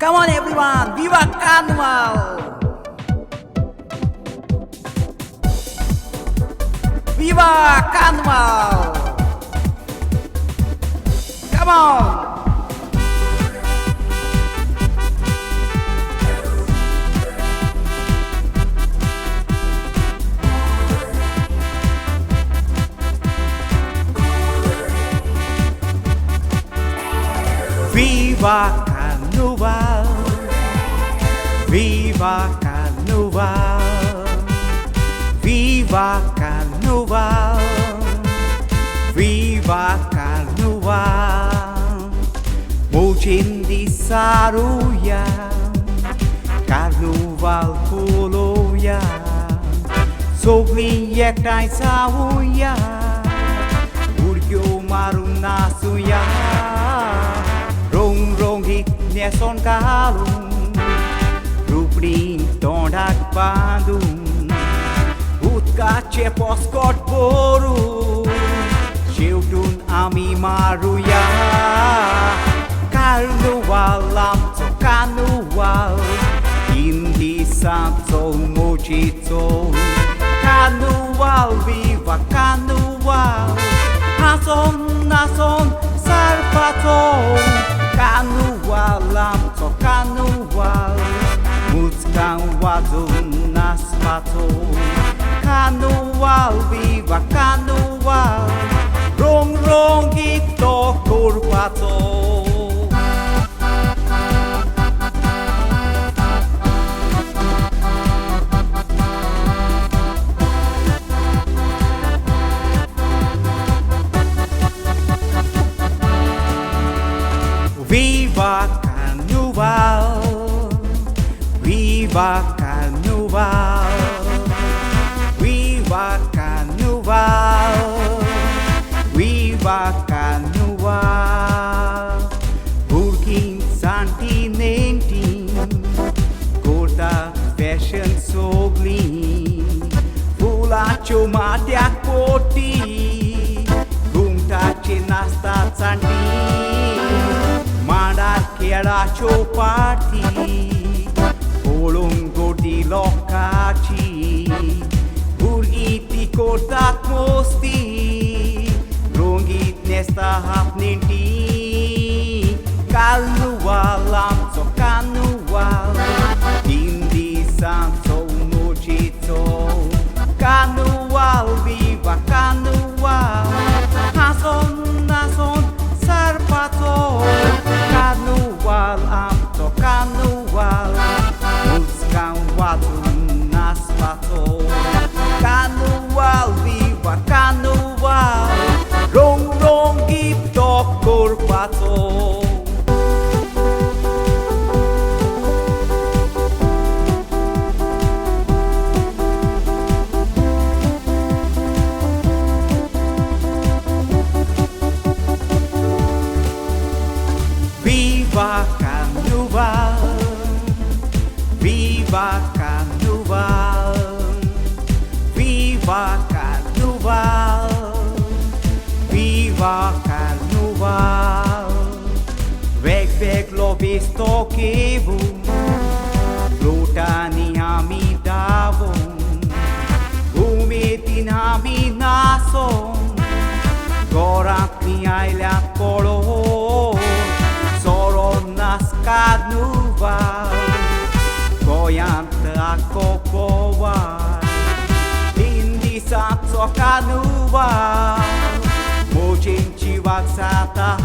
Come on everyone, Viva Carnival! Viva Carnival! Come on! Viva Carnival! Viva Carnival! Viva Carnival! Viva Carnival! Mocindi saruya, Carnival poloya, Sogli ektai sauya, Urgyo maru nasuya. Rong rong hik neson kalung, Rupling tondak bandung, Utka ceposkot boru, Sheutun ami maruya. Carnival lamso carnival, Indi santo mojito. Carnival, viva carnival, Nason nason sarpato. Carnival, lamso carnival, Mutzkan wadun naspato. Carnival, viva carnival, Rong rong gito kurpato. Viva Carnival! Viva Carnival! Viva Carnival! Viva Carnival! Burkin Santi Nentin, Corta Fashion Sogli, Fulacho Matiak Poti, Gumta Chinasta Santi. Era chopati, polongo di locaci, buriti cortat mosti, rongit nesta hapninti, Carnival lamso carnival, indi sanso mojito, Carnival, viva carnival, nason nason sarpato. Carnival, amto carnival, Mutzkan wadun naspato. Carnival, viva carnival, Rong rong gito kurpato. Viva Carnival! Viva Carnival! Viva Carnival! Viva Carnival! Veg veg lo visto che vum, Flutani ami davum, Umetin ami nason, Goratni ailea polo. Carnival, Goianta Copoa, Indi Santo Carnival, Mochinchi Vaxata.